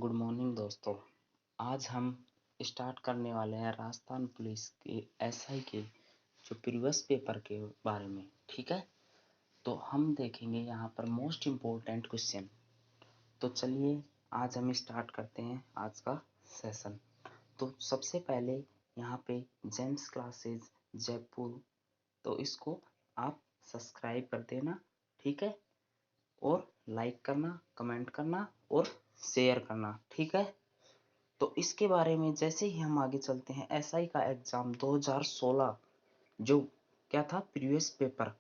Good morning दोस्तों। आज हम स्टार्ट करने वाले हैं राजस्थान पुलिस के एसआई के जो प्रीवियस पेपर के बारे में। ठीक है, तो हम देखेंगे यहाँ पर मोस्ट इम्पोर्टेंट क्वेश्चन। तो चलिए आज हम स्टार्ट करते हैं आज का सेशन। तो सबसे पहले यहाँ पे जेम्स क्लासेस जयपुर, तो इसको आप सब्सक्राइब कर देना। ठीक है, और लाइक करना, कमेंट करना और शेयर करना। ठीक है, तो इसके बारे में जैसे ही हम आगे चलते हैं, एसआई का एग्जाम 2016 जो क्या था प्रीवियस पेपर,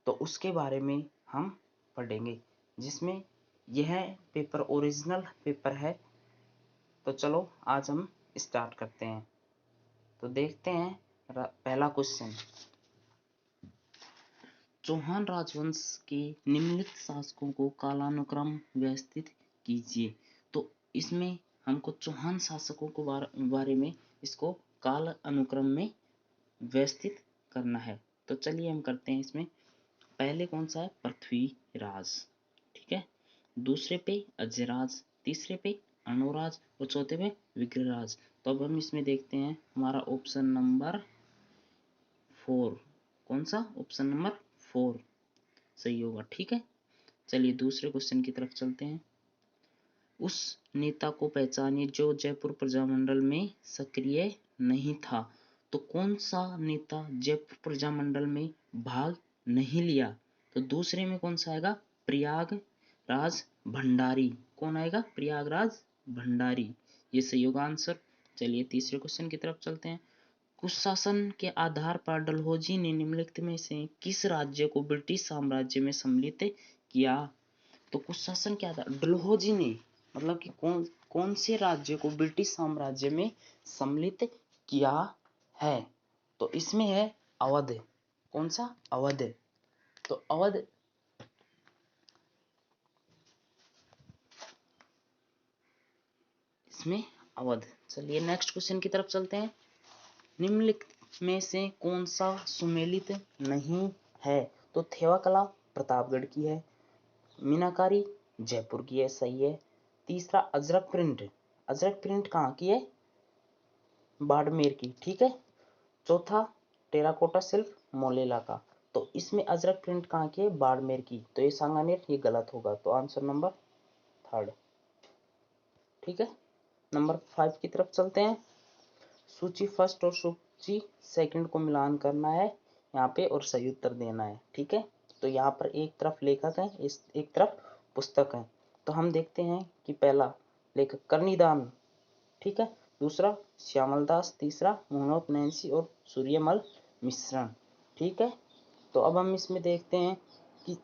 तो उसके बारे में हम पढ़ेंगे, जिसमें यह पेपर ओरिजिनल पेपर है। तो चलो आज हम स्टार्ट करते हैं। तो देखते हैं पहला क्वेश्चन। चौहान राजवंश के निम्नलिखित शासकों को कालानुक्रम व्यवस्थित कीजिए। तो इसमें हमको चौहान शासकों को बारे में इसको काल अनुक्रम में व्यवस्थित करना है। तो चलिए हम करते हैं। इसमें पहले कौन सा है? पृथ्वीराज। ठीक है, दूसरे पे अजयराज, तीसरे पे अनुराज और चौथे पे विग्रहराज। तो अब हम इसमें देखते हैं हमारा ऑप्शन नंबर 4। कौन सा? ऑप्शन नंबर 4 सही होगा। ठीक है, चलिए दूसरे क्वेश्चन की तरफ चलते हैं। उस नेता को पहचानिए जो जयपुर प्रजामंडल में सक्रिय नहीं था। तो कौन सा नेता जयपुर प्रजामंडल में भाग नहीं लिया? तो दूसरे में कौन सा आएगा? प्रयागराज भंडारी। कौन आएगा? प्रयागराज भंडारी, ये सही होगा आंसर। चलिए तीसरे क्वेश्चन की तरफ चलते हैं। कुशासन के आधार पर डलहौजी ने निम्नलिखित में से किस राज्य को ब्रिटिश साम्राज्य में सम्मिलित किया? तो कुशासन के आधार डलहौजी ने मतलब कि कौन से राज्य को ब्रिटिश साम्राज्य में सम्मिलित किया है? तो इसमें है अवध। कौन सा? अवध। तो अवध इसमें अवध। चलिए नेक्स्ट क्वेश्चन की तरफ चलते हैं। निम्नलिखित में से कौन सा सुमेलित नहीं है? तो थेवा कला प्रतापगढ़ की है, मीनाकारी जयपुर की है, सही है। तीसरा अजरक प्रिंट, अजरक प्रिंट कहाँ की है? बाड़मेर की। ठीक है। चौथा टेराकोटा शिल्प मोलेला का। तो इसमें अजरक प्रिंट कहाँ की है? बाड़मेर की। तो ये सांगानेर, ये गलत होगा। तो आंसर नंबर 3। ठीक है, नंबर 5 की तरफ चलते हैं। सूची फर्स्ट और सूची सेकंड को मिलान करना है यहाँ पे और सही उत्तर देना है। ठीक है, तो यहाँ पर एक तरफ लेखक है, इस एक तरफ पुस्तक है। तो हम देखते हैं कि पहला लेखक कर्णिदान, ठीक है, दूसरा श्यामल दास, तीसरा मोहनोत नैन्सी और सूर्यमल मिश्रण। ठीक है, तो अब हम इसमें देखते हैं कि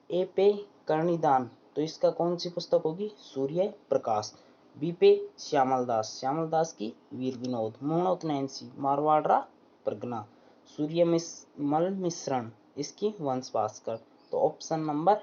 ए पे कर्णिदान, तो इसका कौन सी पुस्तक होगी? सूर्य प्रकाश। बी पे श्यामल दास की वीर विनोद। मोहनोत नैन्सी मारवाड़ा परगना। सूर्यमल मिश्रण इसकी वंश भास्कर। तो ऑप्शन नंबर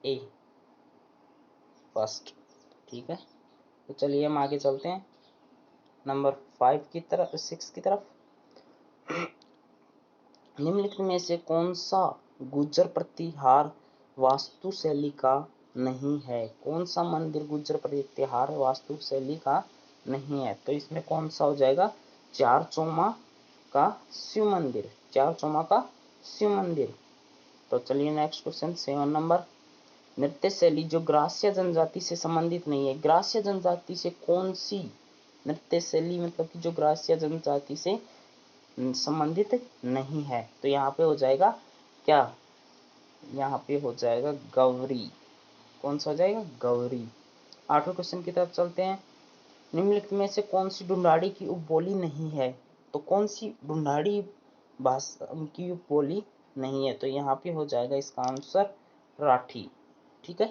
ए फर्स्ट। ठीक है, तो चलिए हम आगे चलते हैं नंबर 5 की तरफ, 6 की तरफ। निम्नलिखित में से कौन सा गुर्जर प्रतिहार वास्तुशैली का नहीं है? कौन सा मंदिर गुर्जर प्रतिहार वास्तुशैली का नहीं है? तो इसमें कौन सा हो जाएगा? चार चौमा का शिव मंदिर, चार चौमा का शिव मंदिर। तो चलिए नेक्स्ट क्वेश्चन 7 नंबर। नृत्य शैली जो ग्रास्य जनजाति से संबंधित नहीं है, ग्रास्य जनजाति से कौन सी नृत्य शैली मतलब कि जो ग्रास्य जनजाति से संबंधित नहीं है? तो यहाँ पे हो जाएगा क्या? यहाँ पे हो जाएगा गौरी। कौन सा हो जाएगा? गौरी। 8वें क्वेश्चन की तरफ चलते हैं। निम्नलिखित में से कौन सी ढूंढाड़ी की उपबोली नहीं है? तो कौन सी ढूंढाड़ी भाषा की उपबोली नहीं है? तो यहाँ पे हो जाएगा इसका आंसर राठी। ठीक है,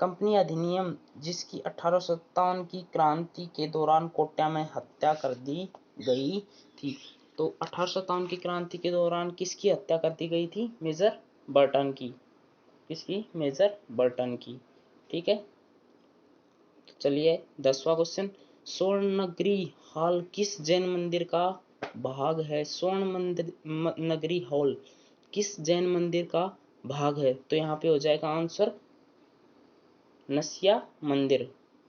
कंपनी अधिनियम जिसकी 1857 की क्रांति के दौरान कोट्या में हत्या कर दी गई थी। तो 1857 की क्रांति के दौरान किसकी हत्या कर दी गई थी? मेजर बर्टन की। किसकी? मेजर बर्टन की। ठीक है, तो चलिए 10वां क्वेश्चन। स्वर्णनगरी हॉल किस जैन मंदिर का भाग है? स्वर्ण मंदिर नगरी हॉल किस जैन मंदिर का भाग है? तो यहाँ पे हो जाएगा आंसर नसिया मंदिर।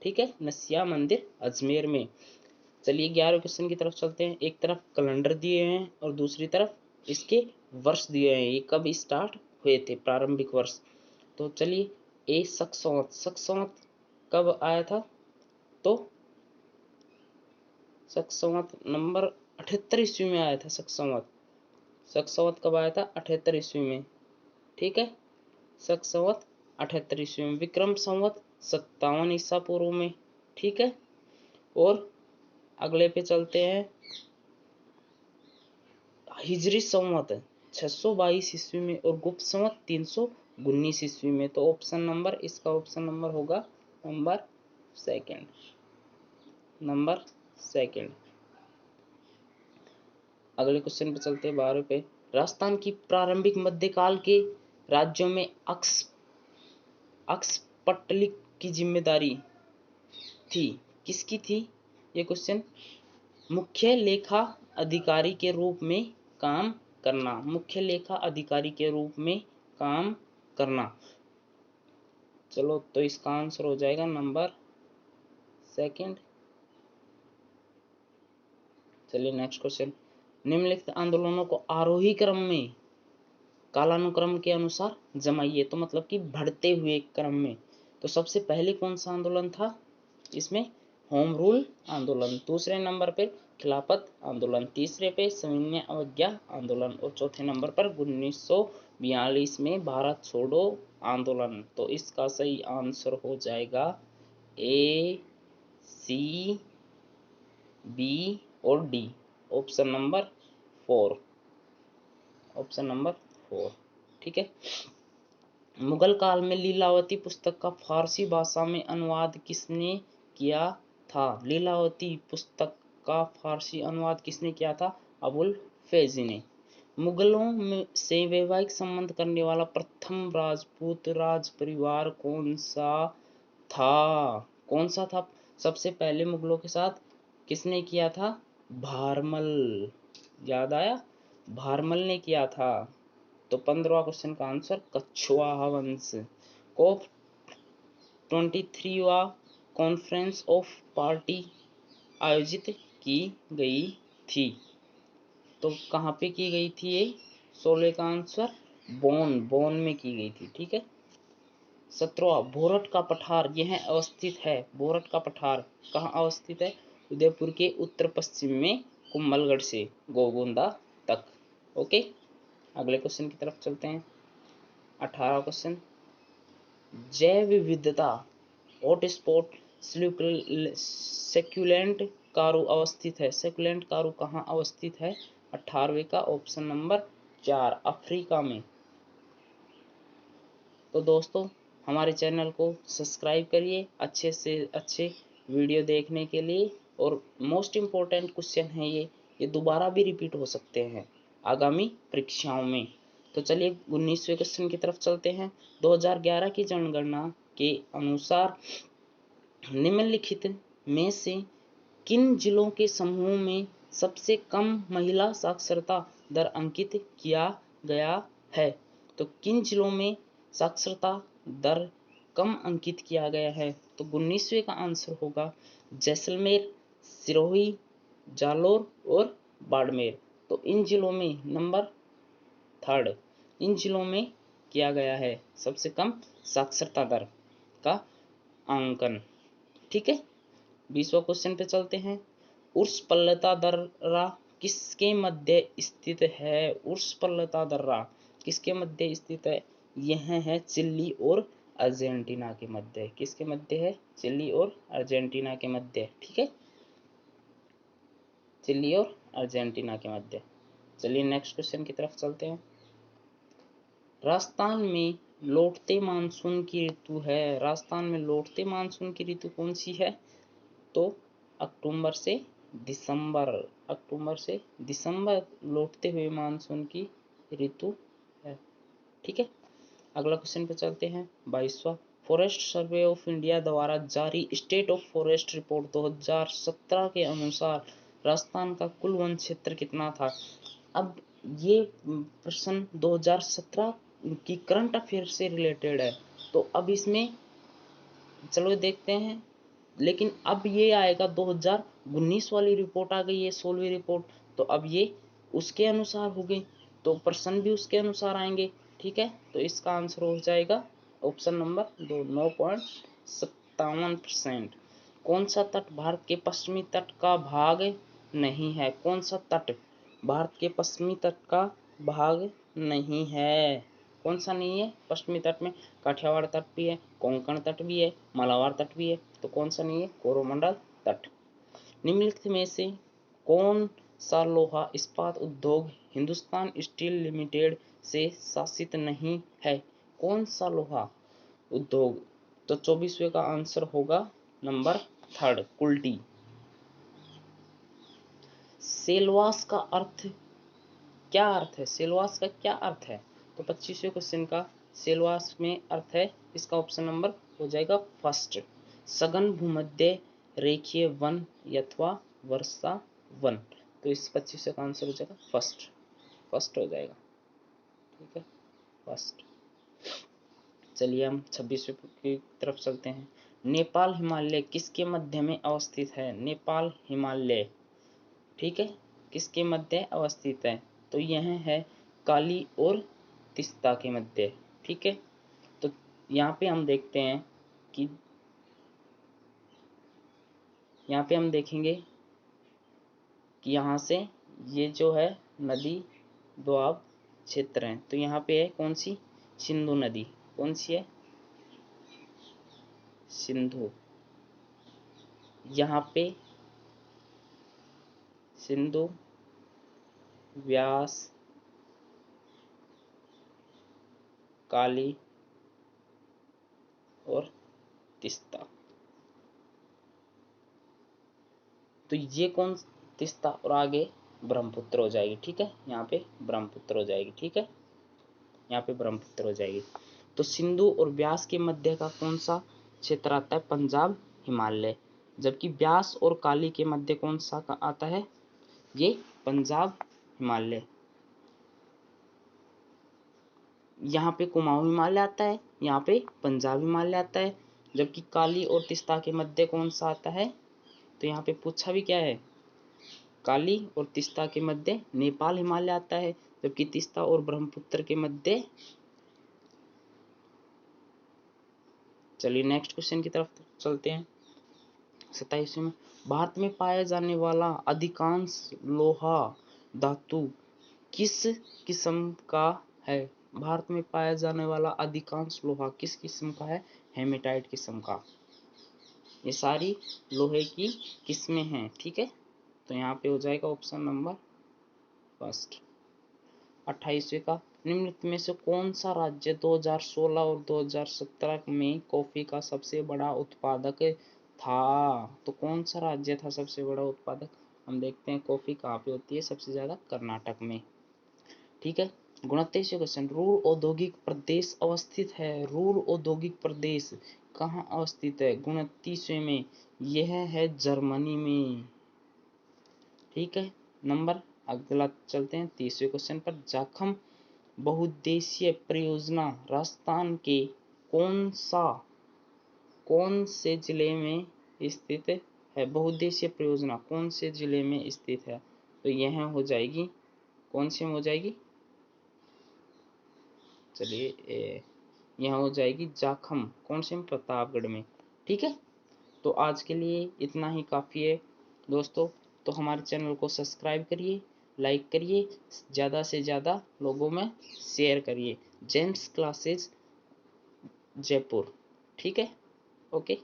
ठीक है, नसिया मंदिर अजमेर में। चलिए 11वें क्वेश्चन की तरफ चलते हैं। एक तरफ कैलेंडर दिए हैं और दूसरी तरफ इसके वर्ष दिए हैं, ये कब स्टार्ट हुए थे, प्रारंभिक वर्ष। तो चलिए ए शक संवत, शक संवत कब आया था, तो शक संवत नंबर 78 ईस्वी में आया था। शक संवत, शक संवत कब आया था, 78 ईस्वी में, ठीक है, शक संवत 78 ईस्वी में। विक्रम संवत 57 ईसा पूर्व में, ठीक है। और अगले पे चलते हैं, हिजरी संवत 622 ईस्वी में और गुप्त संवत 319 ईस्वी में। तो ऑप्शन नंबर, इसका ऑप्शन नंबर होगा नंबर सेकंड, नंबर सेकंड। अगले क्वेश्चन पे चलते हैं 12 पे। राजस्थान की प्रारंभिक मध्यकाल के राज्यों में अक्सपटलिक की जिम्मेदारी थी, किसकी थी ये क्वेश्चन। मुख्य लेखा अधिकारी के रूप में काम करना, मुख्य लेखा अधिकारी के रूप में काम करना। चलो तो इसका आंसर हो जाएगा नंबर सेकंड। चलिए नेक्स्ट क्वेश्चन। निम्नलिखित आंदोलनों को आरोही क्रम में कालानुक्रम के अनुसार जमाइए, तो मतलब कि बढ़ते हुए क्रम में। तो सबसे पहले कौन सा आंदोलन था इसमें, होम रूल आंदोलन। दूसरे नंबर पर खिलाफत आंदोलन, तीसरे पे सविनय अवज्ञा आंदोलन और चौथे नंबर पर 1942 में भारत छोड़ो आंदोलन। तो इसका सही आंसर हो जाएगा ए, सी, बी और D, option number 4, option number 4, ठीक है। मुगल काल में लीलावती पुस्तक का फारसी भाषा में अनुवाद किसने किया था, लीलावती पुस्तक का फारसी अनुवाद किसने किया था, अबुल फैजी ने। मुगलों में से वैवाहिक संबंध करने वाला प्रथम राजपूत राज परिवार कौन सा था, कौन सा था सबसे पहले मुगलों के साथ किसने किया था, भारमल, याद आया, भारमल ने किया था। तो 15वां क्वेश्चन का आंसर कछवाहा वंश। कोप 23वां कॉन्फ्रेंस ऑफ पार्टी आयोजित की गई थी, तो कहाँ पे की गई थी ये, 16 का आंसर बोन, बोन में की गई थी, ठीक है। 17वां बोरट का पठार, यह अवस्थित है, बोरट का पठार कहाँ अवस्थित है, उदयपुर के उत्तर पश्चिम में कुंभलगढ़ से गोगुंदा तक। ओके, अगले क्वेश्चन की तरफ चलते हैं। 18वां क्वेश्चन, जैव विविधता हॉटस्पॉट सेक्युलेंट कारू अवस्थित है, सेक्युलेंट कारू कहाँ अवस्थित है, 18वें का ऑप्शन नंबर 4, अफ्रीका में। तो दोस्तों हमारे चैनल को सब्सक्राइब करिए अच्छे से अच्छे वीडियो देखने के लिए, और मोस्ट इम्पोर्टेंट क्वेश्चन है ये दोबारा भी रिपीट हो सकते हैं आगामी परीक्षाओं में। तो चलिए 19वें क्वेश्चन की तरफ चलते हैं। 2011 की जनगणना के अनुसार निम्नलिखित में से किन जिलों के समूह में सबसे कम महिला साक्षरता दर अंकित किया गया है, तो किन जिलों में साक्षरता दर कम अंकित किया गया है। तो 19वें का आंसर होगा जैसलमेर, सिरोही, जालोर और बाड़मेर। तो इन जिलों में नंबर 3, इन जिलों में किया गया है सबसे कम साक्षरता दर का अंकन, ठीक है। 20वां क्वेश्चन पे चलते हैं। उर्सपल्लता दर्रा किसके मध्य स्थित है, उर्सपल्लता दर्रा किसके मध्य स्थित है, यह है चिली और अर्जेंटीना के मध्य, किसके मध्य है, चिली और अर्जेंटीना के मध्य, ठीक है, चिली और अर्जेंटीना के मध्य। चलिए नेक्स्ट क्वेश्चन की तरफ चलते हैं। राजस्थान में लौटते मानसून की ऋतु है, राजस्थान में लौटते मानसून की ऋतु कौन सी है, तो अक्टूबर से दिसंबर, अक्टूबर से दिसंबर लौटते हुए मानसून की ऋतु है, ठीक है। अगला क्वेश्चन पे चलते हैं 22वां। फॉरेस्ट सर्वे ऑफ इंडिया द्वारा जारी स्टेट ऑफ फॉरेस्ट रिपोर्ट 2017 के अनुसार राजस्थान का कुल वन क्षेत्र कितना था। अब ये प्रश्न 2017 की करंट अफेयर से रिलेटेड है, तो अब इसमें चलो देखते हैं लेकिन अब ये आएगा 2019 वाली रिपोर्ट आ गई है, 16वीं रिपोर्ट, तो अब ये उसके अनुसार हो गई, तो प्रश्न भी उसके अनुसार आएंगे। ठीक है, तो इसका आंसर हो जाएगा ऑप्शन नंबर 2, 9.57%। कौन सा तट भारत के पश्चिमी तट का भाग नहीं है? कौन सा तट भारत के पश्चिमी तट का भाग नहीं है? कौन सा नहीं है पश्चिमी तट में? काठियावाड़ तट भी है, कोंकण तट भी है, मालाबार तट भी है, तो कौन सा नहीं है? कोरोमंडल तट। निम्नलिखित में से कौन सा लोहा इस्पात उद्योग हिंदुस्तान स्टील लिमिटेड से शासित नहीं है? कौन सा लोहा उद्योग? तो 24वें का आंसर होगा नंबर 3, कुल्टी। सेलवास का अर्थ क्या अर्थ है? सेलवास का क्या अर्थ है? तो 25वें क्वेश्चन का सेलवास में अर्थ है, इसका ऑप्शन नंबर हो जाएगा फर्स्ट, सघन भूमध्य रेखीय वन अथवा वर्षा वन। तो इस 25वें का आंसर हो जाएगा फर्स्ट, फर्स्ट हो जाएगा। ठीक है, फर्स्ट। चलिए हम 26वें की तरफ चलते हैं। नेपाल हिमालय किसके मध्य में अवस्थित है? नेपाल हिमालय, ठीक है, किसके मध्य अवस्थित है? तो यह है काली और तीस्ता के मध्य। ठीक है, तो यहाँ पे हम देखते हैं कि यहाँ पे हम देखेंगे कि यहाँ से ये जो है नदी दोआब क्षेत्र है, तो यहाँ पे है कौन सी? सिंधु नदी। कौन सी है? सिंधु। यहाँ पे सिंधु, व्यास, काली और तीस्ता। तो ये कौन? तीस्ता, और आगे ब्रह्मपुत्र हो जाएगी। ठीक है, यहाँ पे ब्रह्मपुत्र हो जाएगी। ठीक है, यहाँ पे ब्रह्मपुत्र हो जाएगी। तो सिंधु और व्यास के मध्य का कौन सा क्षेत्र आता है? पंजाब हिमालय। जबकि व्यास और काली के मध्य कौन सा आता है? ये पंजाब हिमालय। यहाँ पे कुमाऊं हिमालय आता है, यहाँ पे पंजाब हिमालय आता है। जबकि काली और तीस्ता के मध्य कौन सा आता है? तो यहाँ पे पूछा भी क्या है? काली और तीस्ता के मध्य नेपाल हिमालय आता है, जबकि तीस्ता और ब्रह्मपुत्र के मध्य। चलिए नेक्स्ट क्वेश्चन की तरफ चलते हैं। 27वें में, भारत में पाया जाने वाला अधिकांश लोहा धातु किस किस्म का है? भारत में पाया जाने वाला अधिकांश लोहा किस किस्म का है? हेमेटाइट किस्म का। ये सारी लोहे की किस्में हैं। ठीक है, तो यहाँ पे हो जाएगा ऑप्शन नंबर फर्स्ट। 28वें का, निम्नलिखित में से कौन सा राज्य 2016 और 2017 में कॉफी का सबसे बड़ा उत्पादक था? तो कौन सा राज्य था सबसे बड़ा उत्पादक? हम देखते हैं कॉफी कहाँ पे होती है सबसे ज्यादा? कर्नाटक में। ठीक है, 29वें क्वेश्चन, रूर औद्योगिक प्रदेश अवस्थित है। रूर औद्योगिक प्रदेश कहाँ अवस्थित है? 29वें में यह है जर्मनी में। ठीक है, नंबर अगला चलते हैं 30वें क्वेश्चन पर। जाखम बहुउद्देशीय परियोजना राजस्थान के कौन से जिले में स्थित है? बहुउद्देशीय परियोजना कौन से जिले में स्थित है? तो यह हो जाएगी, कौन सी में हो जाएगी? चलिए यह हो जाएगी जाखम, कौन से में? प्रतापगढ़ में। ठीक है, तो आज के लिए इतना ही काफ़ी है दोस्तों। तो हमारे चैनल को सब्सक्राइब करिए, लाइक करिए, ज़्यादा से ज़्यादा लोगों में शेयर करिए। James classes Jaipur. ठीक है, ओके।